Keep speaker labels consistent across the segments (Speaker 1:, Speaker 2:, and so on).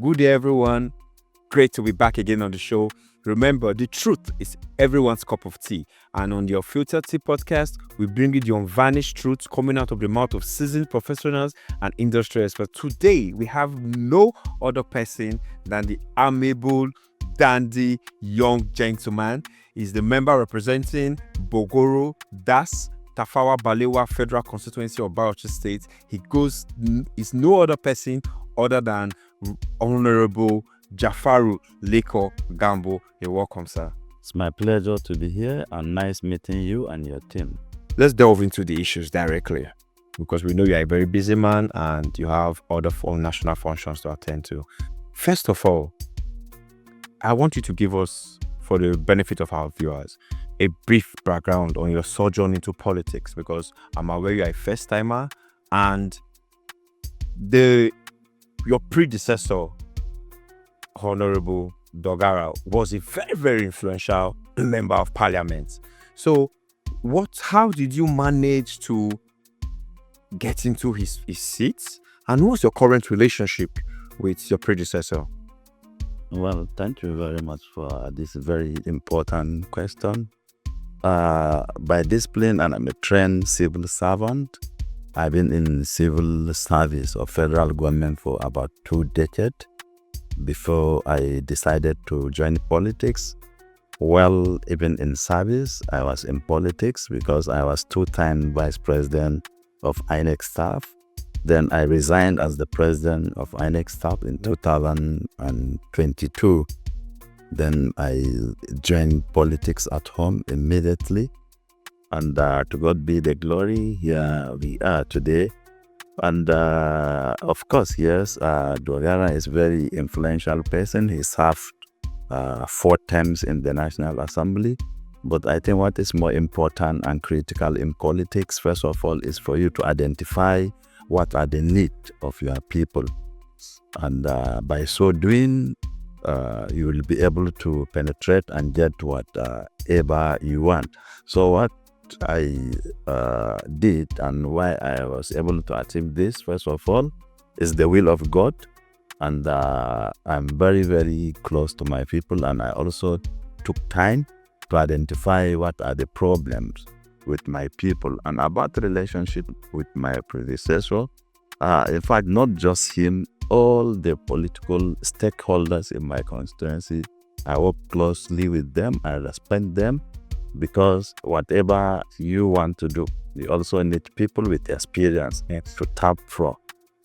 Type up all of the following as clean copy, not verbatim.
Speaker 1: Good day, everyone. Great to be back again on the show. Remember, the truth is everyone's cup of tea. And on the Unfiltered Tea podcast, we bring you the unvarnished truths coming out of the mouth of seasoned professionals and industry experts. Today, we have no other person than the amiable, dandy, young gentleman. He's the member representing Bogoro, that's Tafawa Balewa Federal Constituency of Bauchi State. He's no other person other than Honorable Jafaru Leko Gambo. You're welcome, sir.
Speaker 2: It's my pleasure to be here and nice meeting you and your team.
Speaker 1: Let's delve into the issues directly because we know you're a very busy man and you have other national functions to attend to. First of all, I want you to give us, for the benefit of our viewers, a brief background on your sojourn into politics, because I'm aware you're a first timer and your predecessor, Honorable Dogara, was a very, very influential member of parliament. So how did you manage to get into his seats, and what's your current relationship with your predecessor?
Speaker 2: Well, thank you very much for this very important question. By discipline, and I'm a trained civil servant. I've been in civil service of federal government for about 2 decades before I decided to join politics. Well, even in service, I was in politics because I was 2-time vice president of INEC staff. Then I resigned as the president of INEC staff in 2022. Then I joined politics at home immediately. And to God be the glory, here we are today. And of course, yes, Dogara is a very influential person. He served 4 terms in the National Assembly. But I think what is more important and critical in politics, first of all, is for you to identify what are the needs of your people. And by so doing, you will be able to penetrate and get whatever you want. So what I did and why I was able to achieve this, first of all, is the will of God. And I'm very, very close to my people. And I also took time to identify what are the problems with my people. And about the relationship with my predecessor, in fact, not just him, all the political stakeholders in my constituency, I work closely with them, I respect them, because whatever you want to do, you also need people with experience to tap from.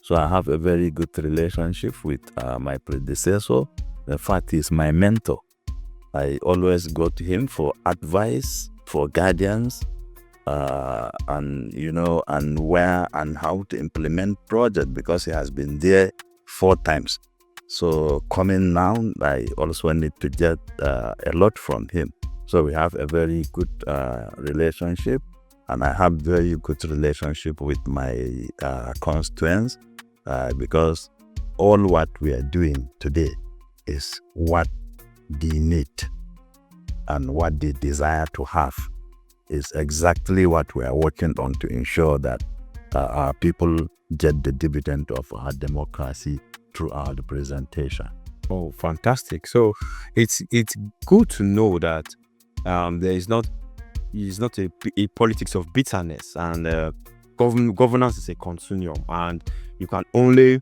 Speaker 2: So I have a very good relationship with my predecessor. In fact, he's my mentor. I always go to him for advice, for guidance, and where and how to implement project, because he has been there 4 times. So coming now, I also need to get a lot from him. So we have a very good relationship, and I have very good relationship with my constituents, because all what we are doing today is what they need and what they desire to have is exactly what we are working on to ensure that our people get the dividend of our democracy through our representation.
Speaker 1: Oh, fantastic. So it's good to know that there is not a politics of bitterness, and governance is a continuum, and you can only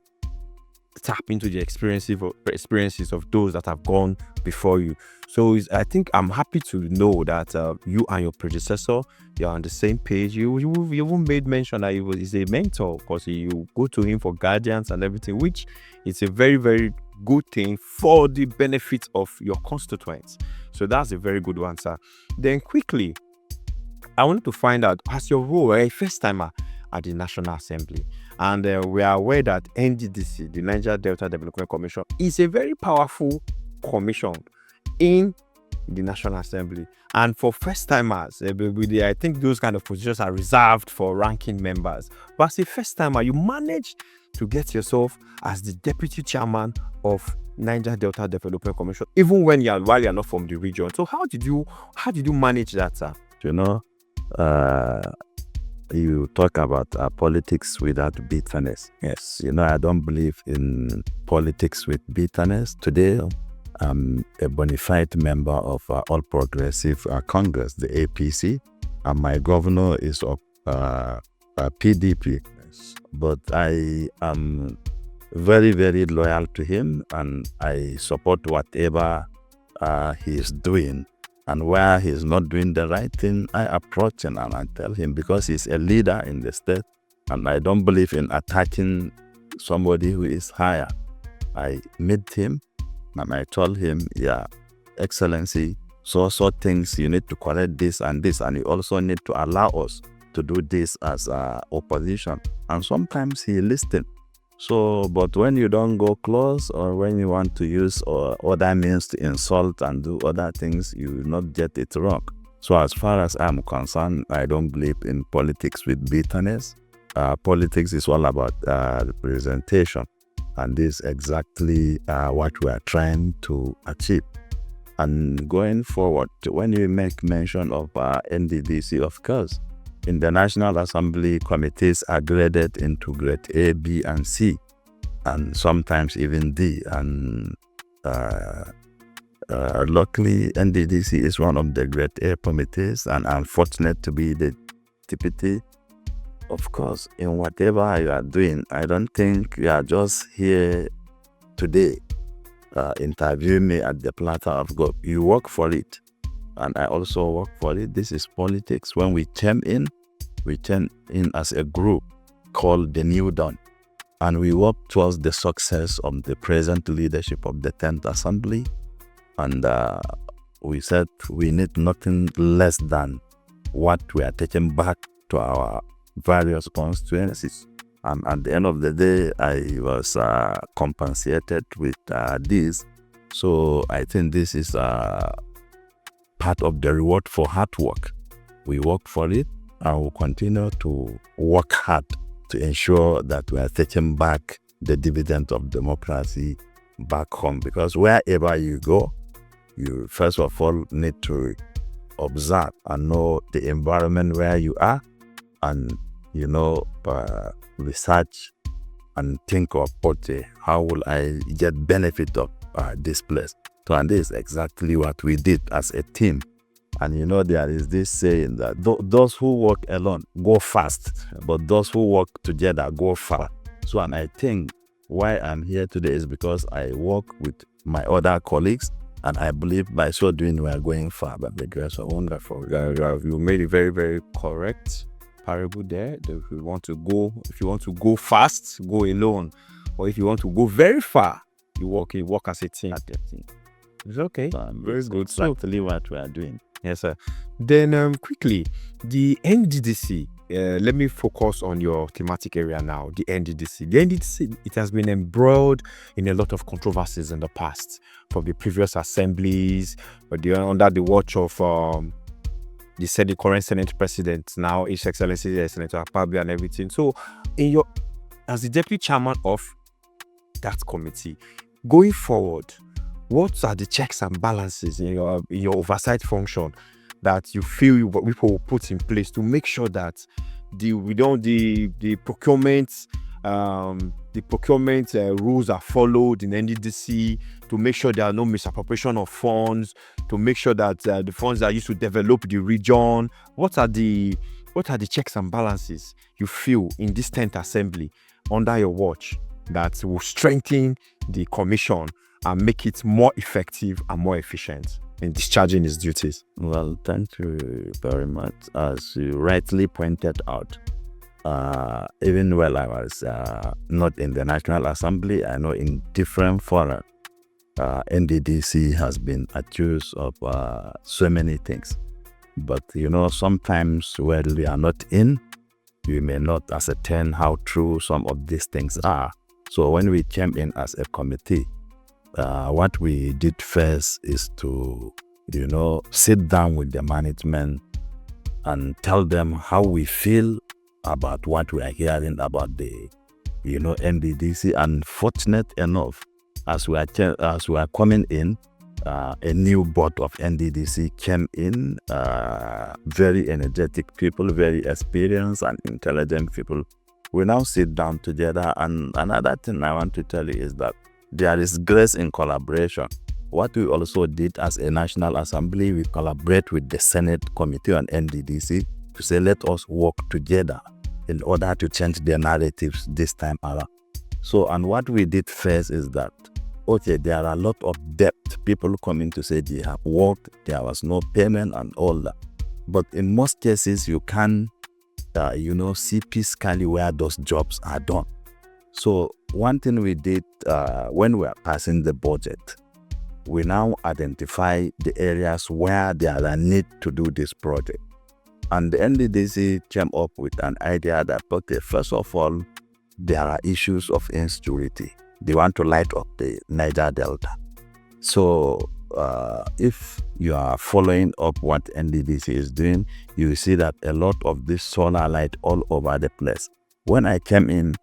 Speaker 1: tap into the experiences of those that have gone before you. So I think I'm happy to know that you and your predecessor, you're on the same page. You even made mention that he's a mentor, because you go to him for guidance and everything, which is a very, very good thing for the benefit of your constituents. So that's a very good one, sir. Then quickly, I wanted to find out, as your role, a first timer at the National Assembly, and we are aware that NDDC, the Niger Delta Development Commission, is a very powerful commission in the National Assembly. And for first timers, I think those kind of positions are reserved for ranking members. But as a first timer, you managed to get yourself as the deputy chairman of Niger Delta Development Commission, even while you're not from the region. So how did you manage that, sir?
Speaker 2: you talk about politics without bitterness.
Speaker 1: Yes.
Speaker 2: I don't believe in politics with bitterness. Today, I'm a bona fide member of All Progressive Congress, the APC, and my governor is of PDP.
Speaker 1: Yes.
Speaker 2: But I am very, very loyal to him, and I support whatever he is doing. And where he's not doing the right thing, I approach him and I tell him, because he's a leader in the state, and I don't believe in attacking somebody who is higher. I meet him and I told him, yeah, Excellency, so things, you need to correct this, and you also need to allow us to do this as opposition. And sometimes he listens. So, but when you don't go close, or when you want to use other means to insult and do other things, you will not get it wrong. So as far as I'm concerned, I don't believe in politics with bitterness. Politics is all about representation. And this is exactly what we are trying to achieve. And going forward, when you make mention of NDDC, of course, in the National Assembly, committees are graded into grade A, B, and C, and sometimes even D. And luckily, NDDC is one of the grade A committees, and I'm fortunate to be the deputy. Of course, in whatever you are doing, I don't think you are just here today interview me at the platter of God. You work for it, and I also work for it. This is politics. When we came in as a group called the New Dawn, and we work towards the success of the present leadership of the 10th Assembly. And we said we need nothing less than what we are taking back to our various constituencies. And at the end of the day, I was compensated with this. So I think this is part of the reward for hard work. We work for it, and we'll continue to work hard to ensure that we are taking back the dividend of democracy back home. Because wherever you go, you first of all need to observe and know the environment where you are, and research and think of, okay, how will I get benefit of this place? So, and this is exactly what we did as a team. And there is this saying that those who work alone go fast, but those who work together go far. So, and I think why I'm here today is because I work with my other colleagues, and I believe by so doing we are going far by the grace of wonderful.
Speaker 1: You made it very, very correct parable there. If you want to go fast, go alone. Or if you want to go very far, you work as a team. It's okay.
Speaker 2: Very good. So, exactly what we are doing.
Speaker 1: Yes, sir. Then quickly, the NDDC. Let me focus on your thematic area now. The NDDC. The NDDC, it has been embroiled in a lot of controversies in the past, from the previous assemblies, but under the watch of the current Senate President, now His Excellency Senator Akpabio and everything. So, as the deputy chairman of that committee, going forward, what are the checks and balances in your oversight function that you feel people will put in place to make sure that the procurement rules are followed in NDDC, to make sure there are no misappropriation of funds, to make sure that the funds are used to develop the region? What are the checks and balances you feel in this 10th Assembly under your watch that will strengthen the commission and make it more effective and more efficient in discharging its duties?
Speaker 2: Well, thank you very much. As you rightly pointed out, even while I was not in the National Assembly, I know in different fora, NDDC has been accused of so many things. But sometimes when we are not in, we may not ascertain how true some of these things are. So when we came in as a committee, what we did first is to, sit down with the management and tell them how we feel about what we are hearing about the, NDDC. And fortunate enough, as we are coming in, a new board of NDDC came in, very energetic people, very experienced and intelligent people. We now sit down together, and another thing I want to tell you is that there is grace in collaboration. What we also did as a National Assembly, we collaborate with the Senate Committee on NDDC to say, let us work together in order to change the narratives this time around. So, and what we did first is that, okay, there are a lot of debt. People coming to say they have worked, there was no payment and all that. But in most cases, you can, see fiscally where those jobs are done. So one thing we did when we are passing the budget, we now identify the areas where there are a need to do this project. And the NDDC came up with an idea that, okay, first of all, there are issues of insecurity. They want to light up the Niger Delta. So if you are following up what NDDC is doing, you see that a lot of this solar light all over the place. When I came in,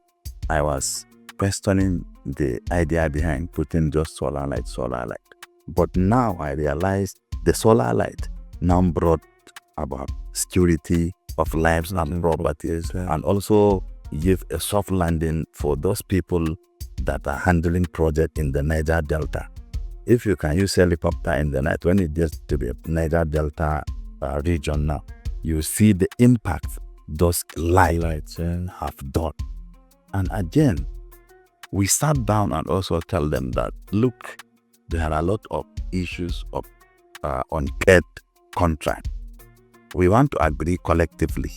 Speaker 2: I was questioning the idea behind putting just solar light. But now I realized the solar light now brought about security of lives and properties, and also give a soft landing for those people that are handling projects in the Niger Delta. If you can use helicopter in the night, when it gets to the Niger Delta region now, you see the impact those lights have done. And again, we sat down and also tell them that, look, there are a lot of issues of unpaid contract. We want to agree collectively,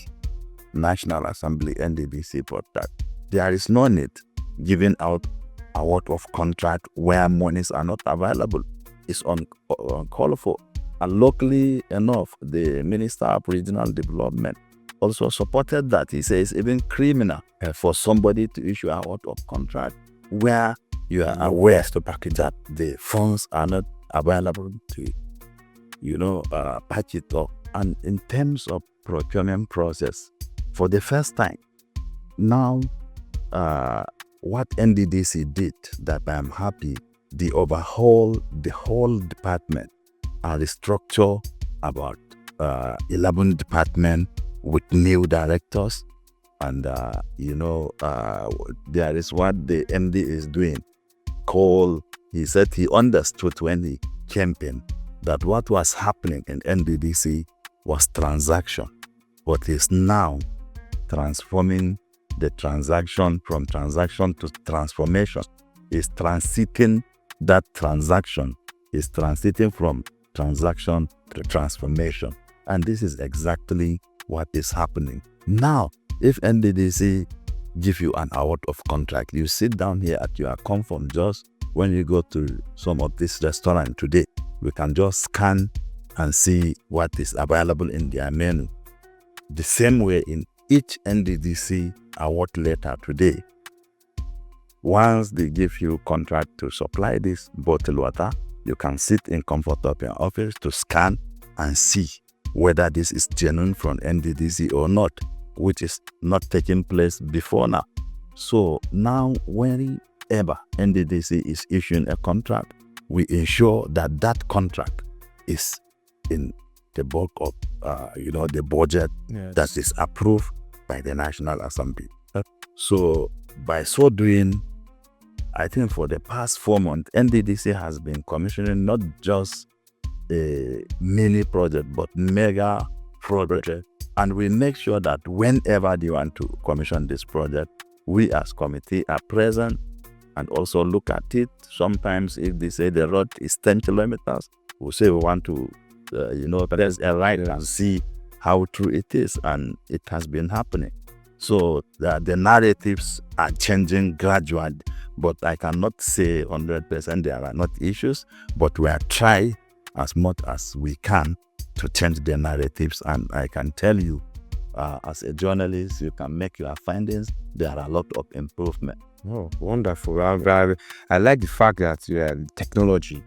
Speaker 2: National Assembly, NDDC, for that. There is no need giving out a lot of contract where monies are not available. It's uncalled for. And locally enough, the Minister of Regional Development also supported that. He says even criminal for somebody to issue a lot of contract where you are aware to package that the funds are not available to, patch it up. And in terms of procurement process, for the first time, now what NDDC did that I'm happy, they overhaul the whole department and restructure about 11 departments with new directors. And, there is what the MD is doing. He said he understood when he came in that what was happening in NDDC was transaction, but he's now transforming the transaction from transaction to transformation. Is transiting that transaction, is transiting from transaction to transformation. And this is exactly what is happening. Now, if NDDC give you an award of contract, you sit down here at your comfort. Just when you go to some of this restaurant today, we can just scan and see what is available in their menu. The same way in each NDDC award letter today, once they give you contract to supply this bottled water, you can sit in comfort of your office to scan and see whether this is genuine from NDDC or not, which is not taking place before now. So now whenever NDDC is issuing a contract, we ensure that that contract is in the bulk of the budget that is approved by the National Assembly. So by so doing, I think for the past 4 months, NDDC has been commissioning not just a mini project, but mega project. And we make sure that whenever they want to commission this project, we as committee are present and also look at it. Sometimes if they say the road is 10 kilometers, we say we want to, there's a right and see how true it is. And it has been happening. So the narratives are changing gradually, but I cannot say 100% there are not issues, but we are trying as much as we can to change the narratives. And I can tell you, as a journalist, you can make your findings. There are a lot of improvement.
Speaker 1: Oh, wonderful. I like the fact that technology,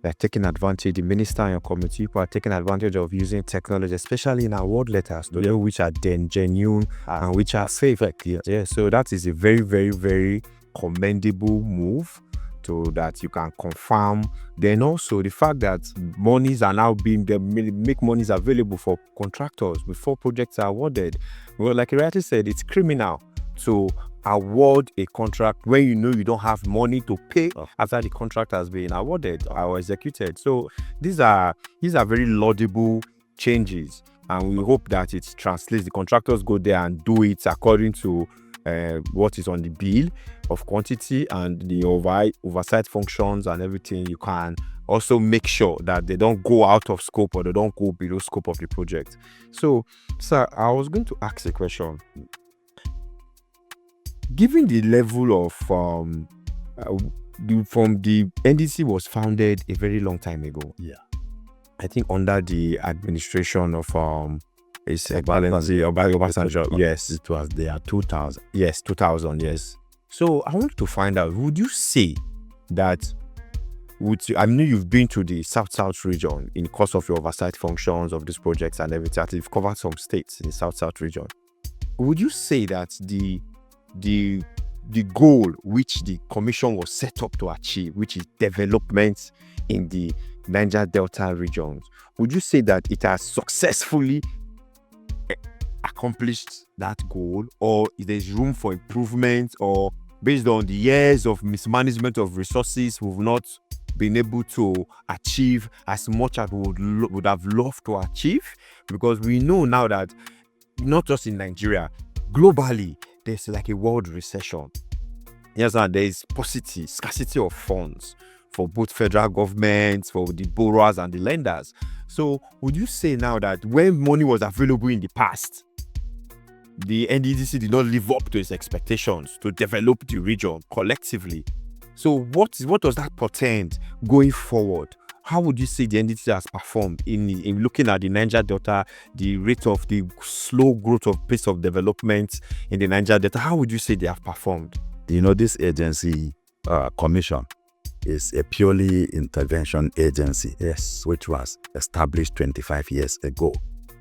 Speaker 1: they're taking advantage, the minister and your committee people are taking advantage of using technology, especially in award letters, which are genuine and which are safe. Yeah, so that is a very, very, very commendable move. to that you can confirm. Then also the fact that monies are now being, they make monies available for contractors before projects are awarded. Well, like you rightly said, it's criminal to award a contract when you know you don't have money to pay after the contract has been awarded or executed. So these are very laudable changes, and we hope that it translates. The contractors go there and do it according to what is on the bill of quantity and the oversight functions and everything. You can also make sure that they don't go out of scope or they don't go below scope of the project. So, sir, I was going to ask a question. Given the level of from the NDC was founded a very long time ago.
Speaker 2: Yeah.
Speaker 1: I think under the administration of His Excellency Obasanjo. Yes.
Speaker 2: It was there 2000.
Speaker 1: Yes, 2000, yes. So I want to find out, would you say that, I know you've been to the South region in the course of your oversight functions of these projects and everything. You've covered some states in the South region. Would you say that the goal which the commission was set up to achieve, which is development in the Niger Delta regions, would you say that it has successfully accomplished that goal, or there's room for improvement, or based on the years of mismanagement of resources, we've not been able to achieve as much as we would have loved to achieve? Because we know now that not just in Nigeria, globally, there's like a world recession. Yes, and there is scarcity of funds for both federal governments, for the borrowers and the lenders. So would you say now that when money was available in the past, the NDDC did not live up to its expectations to develop the region collectively? So what does that portend going forward? How would you say the NDDC has performed in looking at the Niger Delta, the rate of the slow growth of pace of development in the Niger Delta? How would you say they have performed?
Speaker 2: You know, this agency, commission, is a purely intervention agency.
Speaker 1: Yes.
Speaker 2: Which was established 25 years ago.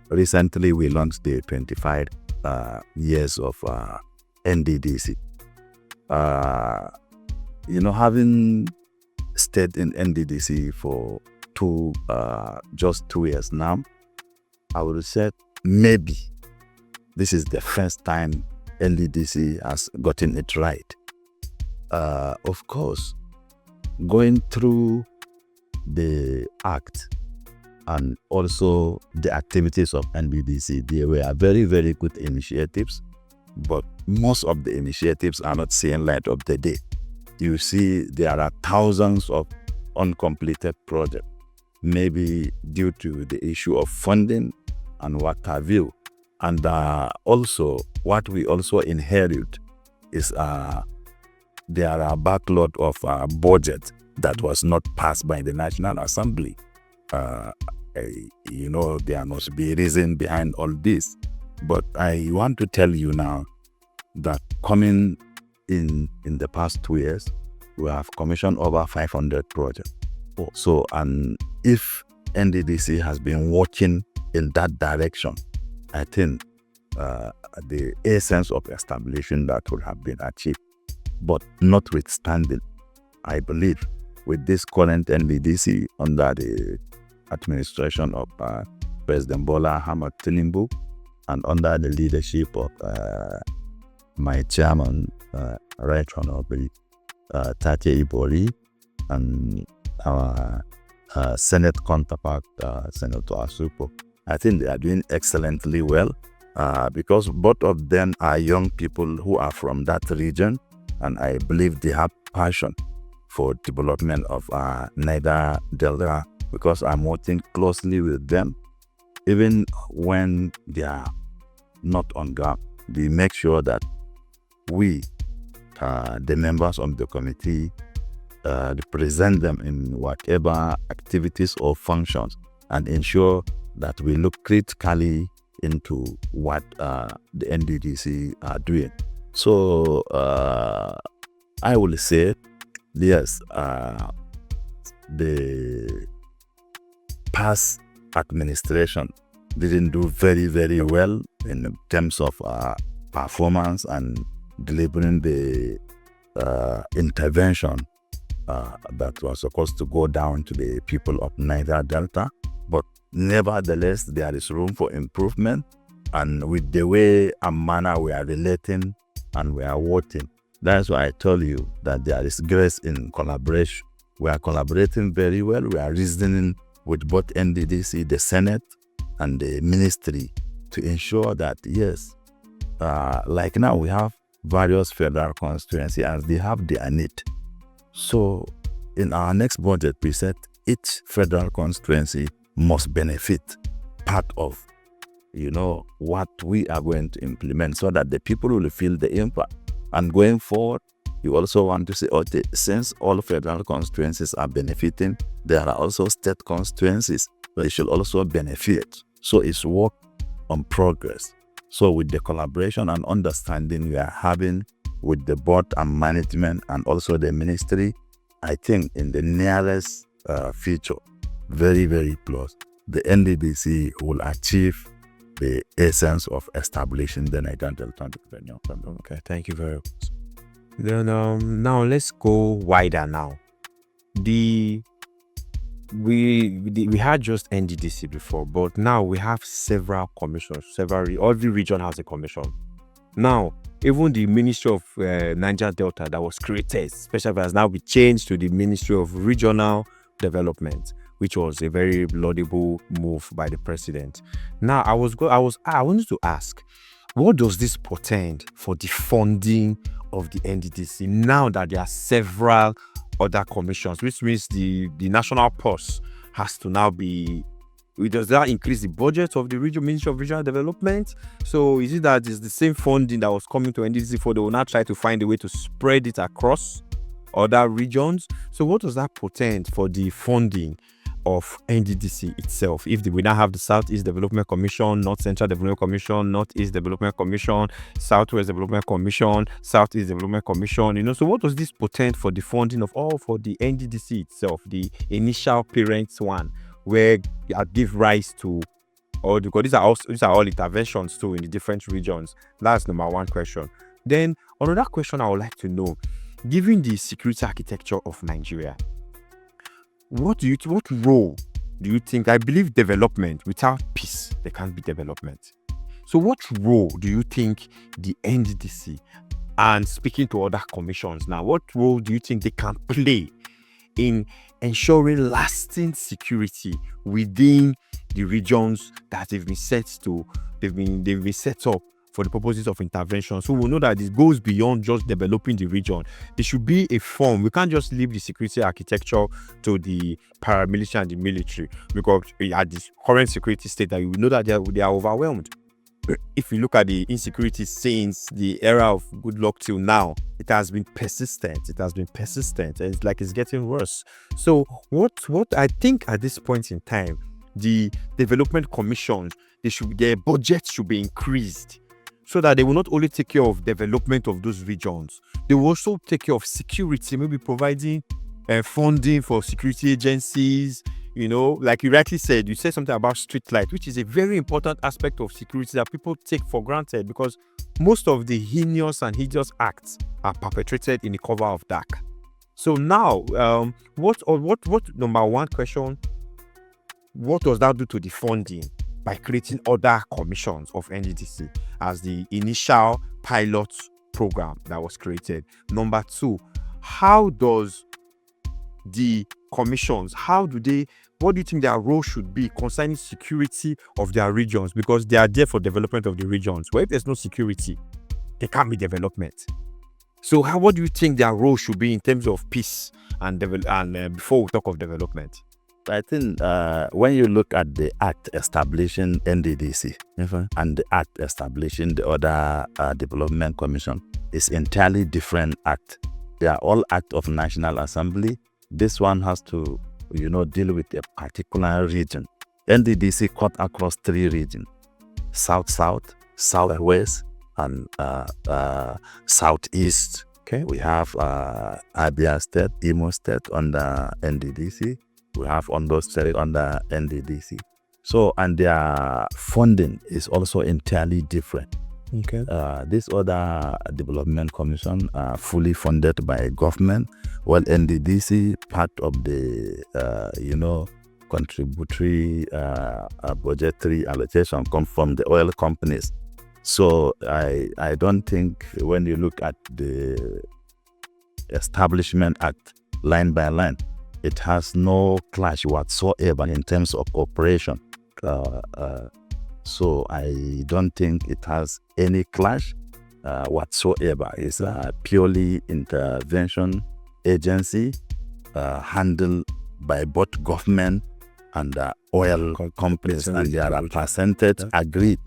Speaker 2: Recently, we launched the 25 years of NDDC. You know, having stayed in NDDC for just 2 years now, I would say maybe this is the first time NDDC has gotten it right. Of course, going through the act and also the activities of NDDC, there were very, very good initiatives, but most of the initiatives are not seeing light of the day. You see, there are thousands of uncompleted projects, maybe due to the issue of funding and what have you. And also, what we also inherit is there are a backlog of budget that was not passed by the National Assembly. You know, there must be a reason behind all this. But I want to tell you now that coming in the past 2 years, we have commissioned over 500 projects. So, and if NDDC has been working in that direction, I think the essence of establishing that would have been achieved. But notwithstanding, I believe with this current NDDC under the administration of President Bola Ahmed Tinubu and under the leadership of my chairman, Right Honorable Tate Ibori, and our Senate counterpart, Senator Asupo, I think they are doing excellently well because both of them are young people who are from that region, and I believe they have passion for development of Niger Delta, because I'm working closely with them. Even when they are not on ground, we make sure that we, the members of the committee, represent them in whatever activities or functions and ensure that we look critically into what the NDDC are doing. So I will say, yes, the past administration didn't do very, very well in terms of performance and delivering the intervention that was supposed to go down to the people of Niger Delta. But nevertheless, there is room for improvement. And with the way and manner we are relating and we are working, that's why I told you that there is grace in collaboration. We are collaborating very well. We are reasoning with both NDDC, the Senate, and the ministry to ensure that, yes, like now we have various federal constituencies and they have their need. So in our next budget, we said each federal constituency must benefit part of, what we are going to implement so that the people will feel the impact. And going forward, you also want to say, since all federal constituencies are benefiting, there are also state constituencies that should also benefit. So it's work on progress. So with the collaboration and understanding we are having with the board and management and also the ministry, I think in the nearest future, very, very close, the NDDC will achieve the essence of establishing the Nigerian Delta Revenue.
Speaker 1: Okay, thank you very much. Then now let's go wider now. We had just NDDC before, but now we have several commissions. Every region has a commission. Now, even the Ministry of Niger Delta that was created, special has now been changed to the Ministry of Regional Development, which was a very laudable move by the president. Now, I wanted to ask, what does this portend for the funding of the NDDC now that there are several other commissions, which means the national purse has to now be, does that increase the budget of the Ministry of Regional Development? So is it that it's the same funding that was coming to NDDC for, they will now try to find a way to spread it across other regions? So what does that portend for the funding of NDDC itself? If we now have the Southeast Development Commission, North Central Development Commission, Northeast Development Commission, Southwest Development Commission, Southeast Development Commission, so what does this portend for the funding of for the NDDC itself, the initial parents one, where I give rise to, because these are all interventions too in the different regions? That's number one question. Then another question I would like to know, given the security architecture of Nigeria, what role do you think? I believe development, without peace, there can't be development. So what role do you think the NDDC, and speaking to other commissions now, what role do you think they can play in ensuring lasting security within the regions that they've been set up for the purposes of intervention? So we know that it goes beyond just developing the region. There should be a form. We can't just leave the security architecture to the paramilitary and the military, because at this current security state, that you know that they are overwhelmed. If you look at the insecurity since the era of good luck till now, it has been persistent. And it's like it's getting worse. So what I think at this point in time, the development commissions, their budget should be increased, so that they will not only take care of development of those regions, they will also take care of security, maybe providing funding for security agencies. Like you rightly said, you said something about street light, which is a very important aspect of security that people take for granted, because most of the heinous and hideous acts are perpetrated in the cover of dark. So now, what number one question, what does that do to the funding by creating other commissions of NDDC as the initial pilot program that was created? Number two, how does the commissions, what do you think their role should be concerning security of their regions? Because they are there for development of the regions. Well, if there's no security, there can't be development. So what do you think their role should be in terms of peace and before we talk of development?
Speaker 2: I think when you look at the act establishing NDDC and the act establishing the other development commission, it's entirely different act. They are all act of National Assembly. This one has to, deal with a particular region. NDDC cut across 3 regions: South-South, Southwest, and Southeast. Okay, we have Abia State, Imo State under NDDC. We have Ondo State under NDDC. So, and their funding is also entirely different.
Speaker 1: Okay.
Speaker 2: This other development commission are fully funded by government, while NDDC, part of the, contributory budgetary allocation come from the oil companies. So I don't think when you look at the Establishment Act line by line, it has no clash whatsoever in terms of operation. So I don't think it has any clash whatsoever. It's a purely intervention agency handled by both government and oil companies, and there are percentage agreed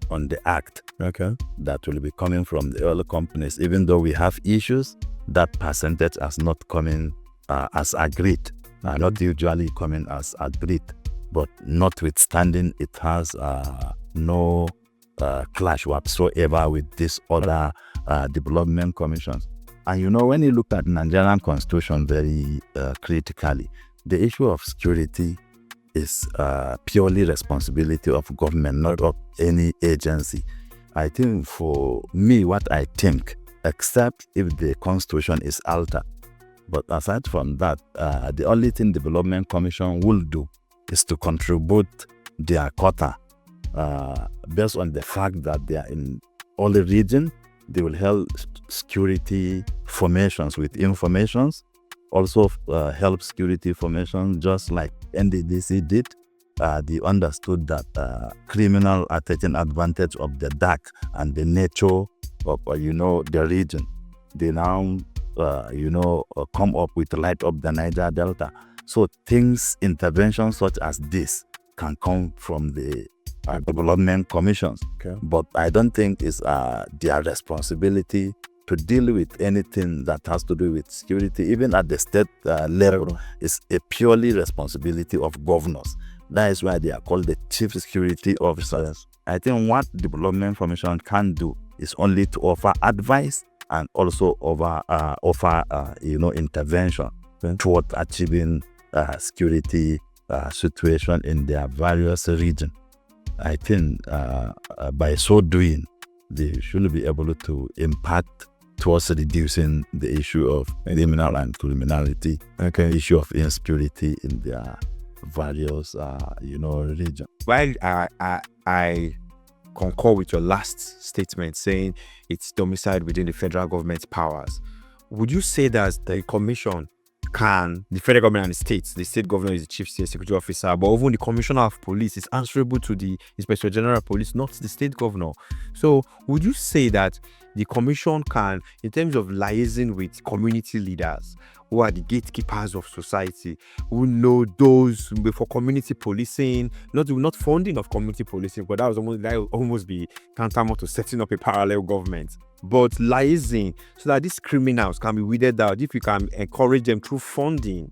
Speaker 2: on the act that will be coming from the oil companies. Even though we have issues, that percentage has not coming as agreed, not usually coming as agreed. But notwithstanding, it has no clash whatsoever with this other development commissions. And when you look at Nigerian constitution very critically, the issue of security is purely responsibility of government, not of any agency. I think for me, what I think, except if the constitution is altered. But aside from that, the only thing Development Commission will do is to contribute their quota based on the fact that they are in all the region. They will help security formations with informations, also help security formations just like NDDC did. They understood that criminal are taking advantage of the dark and the nature of the region. They now come up with light up the Niger Delta. So interventions such as this can come from the development commissions.
Speaker 1: Okay.
Speaker 2: But I don't think it's their responsibility to deal with anything that has to do with security, even at the state level. It's a purely responsibility of governors. That is why they are called the chief security officers. I think what development commission can do is only to offer advice and also offer intervention toward achieving security situation in their various regions. I think by so doing, they should be able to impact towards reducing the issue of criminal and criminality, issue of insecurity in their various regions.
Speaker 1: While I concur with your last statement saying it's domiciled within the federal government's powers, would you say that the commission the federal government and the state governor is the chief state security officer, but even the commissioner of police is answerable to the inspector general of police, not the state governor? So would you say that the commission can, in terms of liaising with community leaders who are the gatekeepers of society, who know those for community policing, not funding of community policing, but that would almost be tantamount to setting up a parallel government, but liaising so that these criminals can be weeded out, if you can encourage them through funding,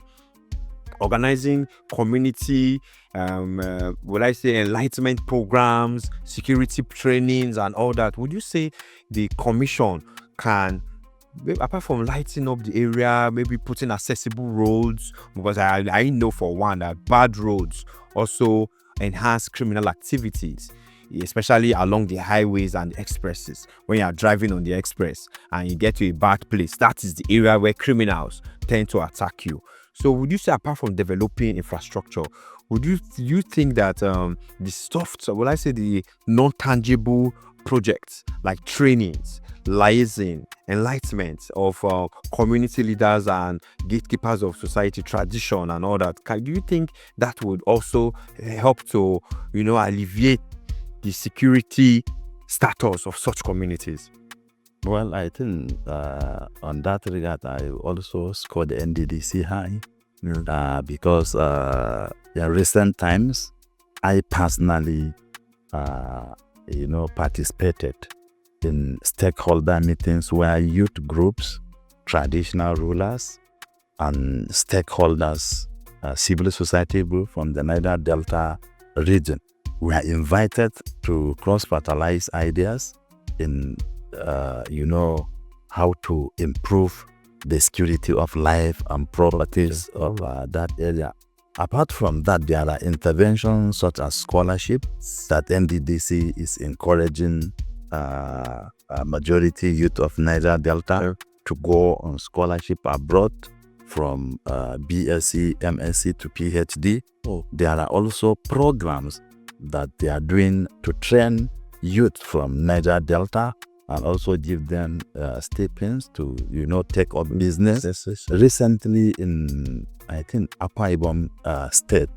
Speaker 1: organizing community enlightenment programs, security trainings and all that? Would you say the commission can, apart from lighting up the area, maybe putting accessible roads? Because I know for one that bad roads also enhance criminal activities, especially along the highways and the expresses. When you are driving on the express and you get to a bad place, that is the area where criminals tend to attack you. So would you say, apart from developing infrastructure, would you think that the non-tangible projects like trainings, liaising, enlightenment of community leaders and gatekeepers of society, tradition and all that, do you think that would also help to alleviate the security status of such communities?
Speaker 2: Well, I think on that regard, I also scored the NDDC high because in recent times, I personally, participated in stakeholder meetings where youth groups, traditional rulers, and stakeholders, civil society group from the Niger Delta region were invited to cross-fertilize ideas in how to improve the security of life and properties of that area. Apart from that, there are interventions such as scholarships that NDDC is encouraging majority youth of Niger Delta to go on scholarship abroad from BSc, MSc to PhD. There are also programs that they are doing to train youth from Niger Delta and also give them stipends to, take up business. Recently in, I think, Akwa Ibom State,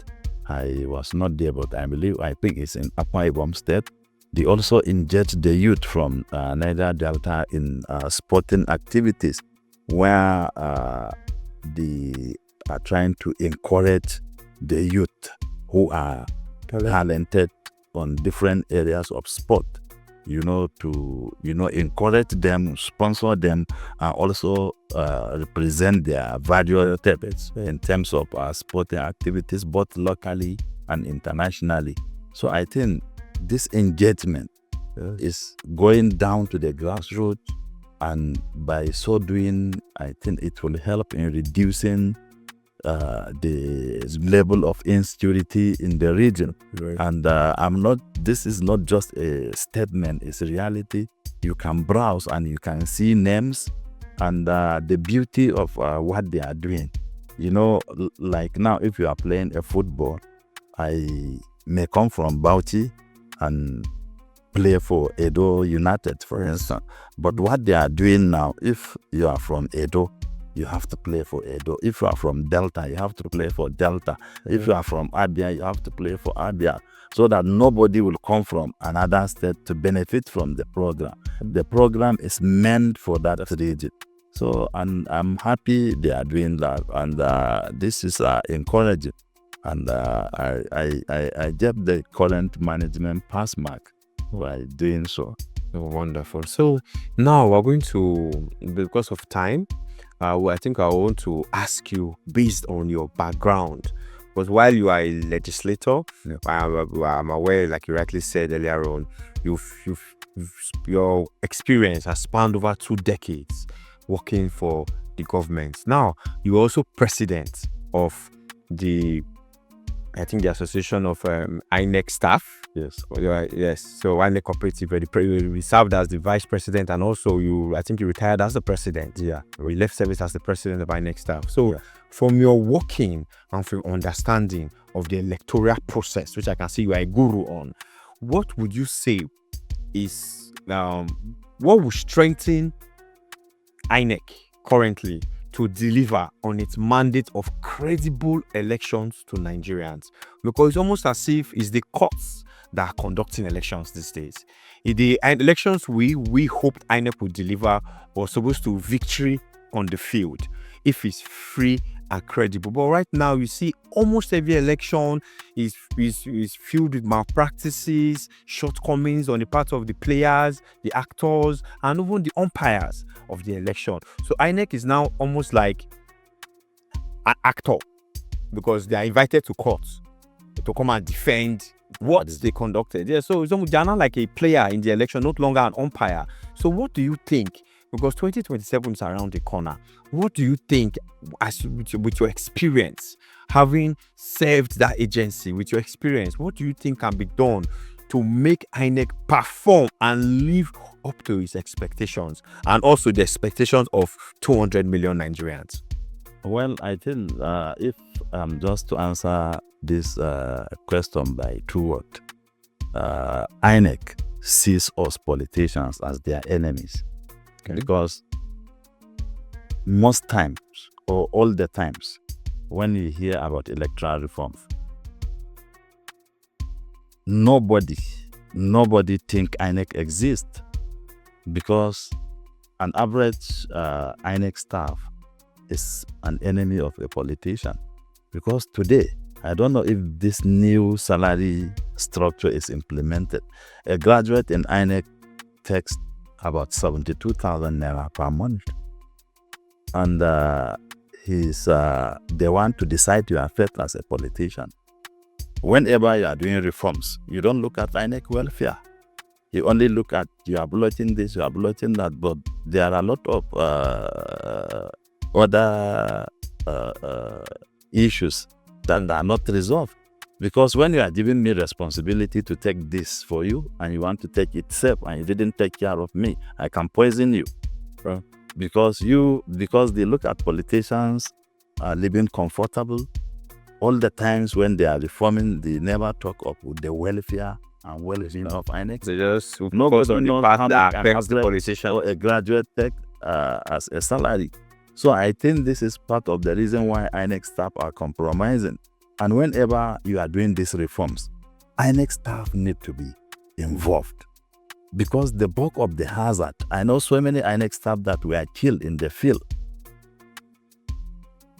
Speaker 2: I was not there, but I think it's in Akwa Ibom State. They also engage the youth from Niger Delta in sporting activities where they are trying to encourage the youth who are talented on different areas of sport, to encourage them, sponsor them, and also represent their various efforts in terms of sporting activities, both locally and internationally. So I think this engagement is going down to the grassroots, and by so doing, I think it will help in reducing the level of insecurity in the region. And this is not just a statement, it's a reality. You can browse and you can see names and the beauty of what they are doing. Like now, if you are playing a football, I may come from Bauchi and play for Edo United, for instance. But what they are doing now, if you are from Edo, you have to play for Edo. If you are from Delta, you have to play for Delta. If you are from Abia, you have to play for Abia, so that nobody will come from another state to benefit from the program. The program is meant for that region. So, and I'm happy they are doing that, and this is encouraging. And I give the current management pass mark by doing so.
Speaker 1: Oh, wonderful. So now we're going to, because of time, I think I want to ask you, based on your background, because while you are a legislator, I'm aware, like you rightly said earlier on, your experience has spanned over 2 decades working for the government. Now, you're also president of the Association of INEC staff.
Speaker 2: Yes.
Speaker 1: Yes. So INEC Cooperative, you served as the vice president, and also you retired as the president.
Speaker 2: Yeah.
Speaker 1: You left service as the president of INEC staff. So from your working and from your understanding of the electoral process, which I can see you are a guru on, what would you say is what would strengthen INEC currently to deliver on its mandate of credible elections to Nigerians? Because it's almost as if it's the courts that are conducting elections these days. The elections we hoped INEC would deliver was supposed to victory on the field if it's free and credible. But right now, you see almost every election is filled with malpractices, shortcomings on the part of the players, the actors, and even the umpires of the election. So INEC is now almost like an actor, because they are invited to court to come and defend what they conducted. Yeah, so they're not like a player in the election, not longer an umpire. So what do you think? Because 2027 is around the corner. What do you think, with your experience, having served that agency, with your experience, what do you think can be done to make INEC perform and live up to its expectations, and also the expectations of 200 million Nigerians?
Speaker 2: Well, I think if just to answer this question by 2 words, INEC sees us politicians as their enemies. Because most times, or all the times, when you hear about electoral reform, nobody think INEC exists, because an average INEC staff is an enemy of a politician. Because today, I don't know if this new salary structure is implemented. A graduate in INEC takes about 72,000 naira per month, and they want to decide your fate as a politician. Whenever you are doing reforms, you don't look at INEC welfare. You only look at, you are blocking this, you are blocking that, but there are a lot of other issues that are not resolved. Because when you are giving me responsibility to take this for you and you want to take it safe and you didn't take care of me, I can poison you. Because they look at politicians living comfortable. All the times when they are reforming, they never talk of the welfare and well-being of INEC.
Speaker 1: They just
Speaker 2: focus on the part that
Speaker 1: affects the politician
Speaker 2: or a graduate take as a salary. So I think this is part of the reason why INEC staff are compromising. And whenever you are doing these reforms, INEC staff need to be involved. Because the bulk of the hazard, I know so many INEC staff that were killed in the field.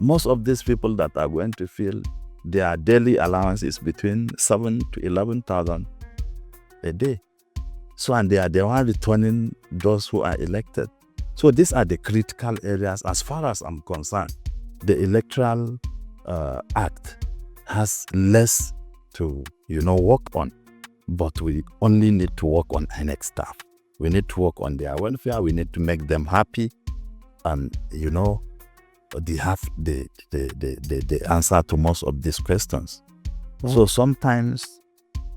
Speaker 2: Most of these people that are going to field, their daily allowance is between 7,000 to 11,000 a day. So, and they are the one returning those who are elected. So these are the critical areas as far as I'm concerned. The Electoral Act has less to, work on, but we only need to work on INEC staff. We need to work on their welfare. We need to make them happy, and they have the answer to most of these questions. So sometimes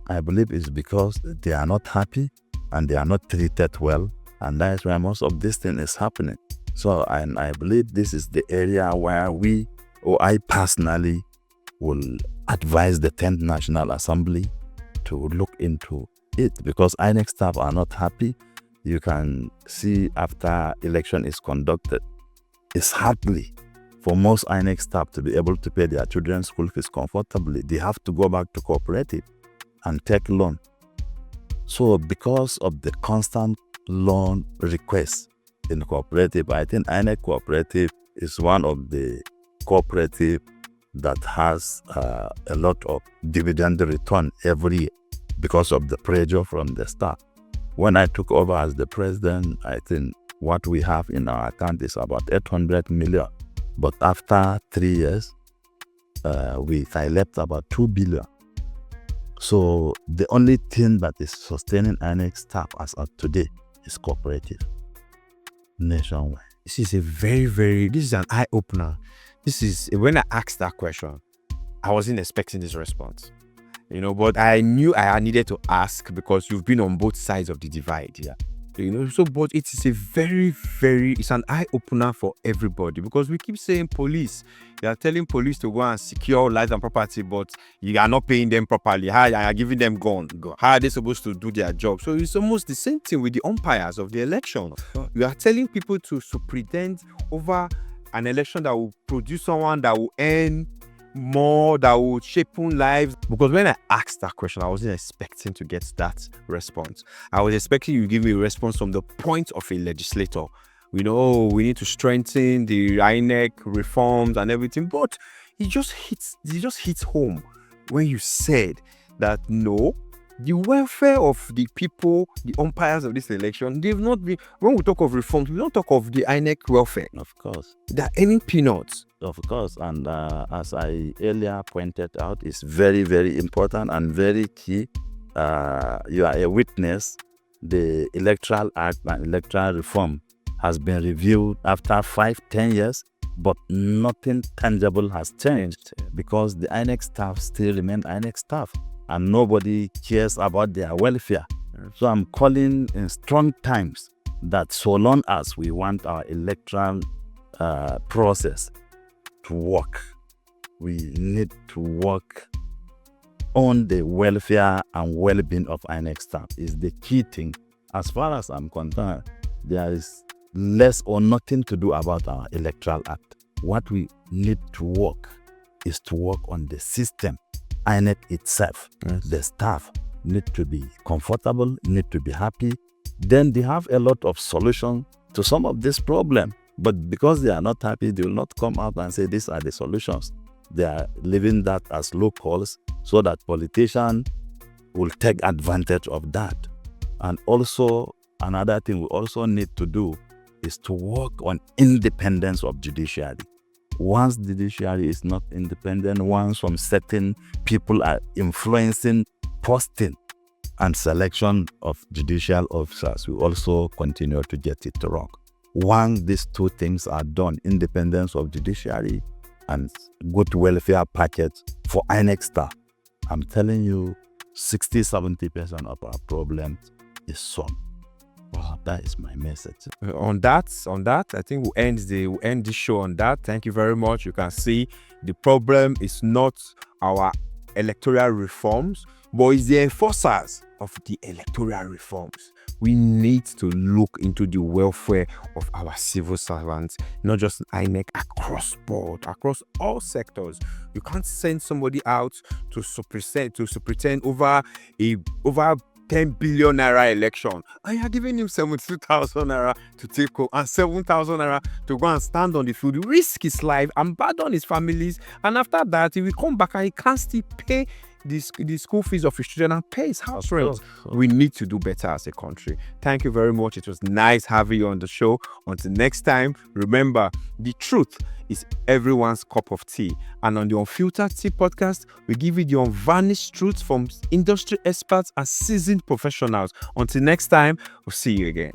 Speaker 2: I believe it's because they are not happy and they are not treated well, and that's why most of this thing is happening. So I believe this is the area where I personally will advise the 10th National Assembly to look into it, because INEC staff are not happy. You can see after election is conducted, it's hardly for most INEC staff to be able to pay their children's school fees comfortably. They have to go back to cooperative and take loan. So because of the constant loan requests in cooperative, I think INEC cooperative is one of the cooperative that has a lot of dividend return every year because of the pressure from the staff. When I took over as the president, I think what we have in our account is about 800 million. But after 3 years, I left about 2 billion. So the only thing that is sustaining INEC staff as of today is cooperative nationwide.
Speaker 1: This is this is an eye-opener. When I asked that question, I wasn't expecting this response. But I knew I needed to ask because you've been on both sides of the divide here. But it is it's an eye-opener for everybody, because we keep saying police. You are telling police to go and secure lives and property, but you are not paying them properly. How you are giving them gun? How are they supposed to do their job? So it's almost the same thing with the umpires of the election. You are telling people to pretend over an election that will produce someone that will earn more, that will shape lives. Because when I asked that question, I wasn't expecting to get that response. I was expecting you to give me a response from the point of a legislator. We need to strengthen the INEC reforms and everything, but it just hits home when you said that no, the welfare of the people, the umpires of this election, they've not been. When we talk of reforms, we don't talk of the INEC welfare.
Speaker 2: Of course.
Speaker 1: They're earning peanuts.
Speaker 2: Of course. And as I earlier pointed out, it's very, very important and very key. You are a witness. The Electoral Act and Electoral Reform has been reviewed after 5-10 years, but nothing tangible has changed because the INEC staff still remain INEC staff. And nobody cares about their welfare. So I'm calling in strong times that so long as we want our electoral process to work, we need to work on the welfare and well-being of INEC staff. Is the key thing. As far as I'm concerned, there is less or nothing to do about our Electoral Act. What we need to work is to work on the system. INEC itself, yes. The staff need to be comfortable, need to be happy. Then they have a lot of solutions to some of this problem. But because they are not happy, they will not come out and say these are the solutions. They are leaving that as loopholes so that politicians will take advantage of that. And also, another thing we also need to do is to work on independence of judiciary. Once the judiciary is not independent, once some certain people are influencing posting and selection of judicial officers, we also continue to get it wrong. Once these two things are done, independence of judiciary and good welfare package for INEC staff, I'm telling you, 60-70% of our problems is solved. Wow, that is my message.
Speaker 1: On that, I think we'll end this show on that. Thank you very much. You can see the problem is not our electoral reforms, but it's the enforcers of the electoral reforms. We need to look into the welfare of our civil servants, not just INEC, across board, across all sectors. You can't send somebody out to pretend over 10 billion naira election, and you're giving him 72,000 naira to take home and 7,000 naira to go and stand on the field, risk his life and burden his families, and after that he will come back and he can't still pay the school fees of his children and pay his house rent. We need to do better as a country. Thank you very much. It was nice having you on the show. Until next time, remember, the truth is everyone's cup of tea. And on the Unfiltered Tea podcast, we give you the unvarnished truth from industry experts and seasoned professionals. Until next time, we'll see you again.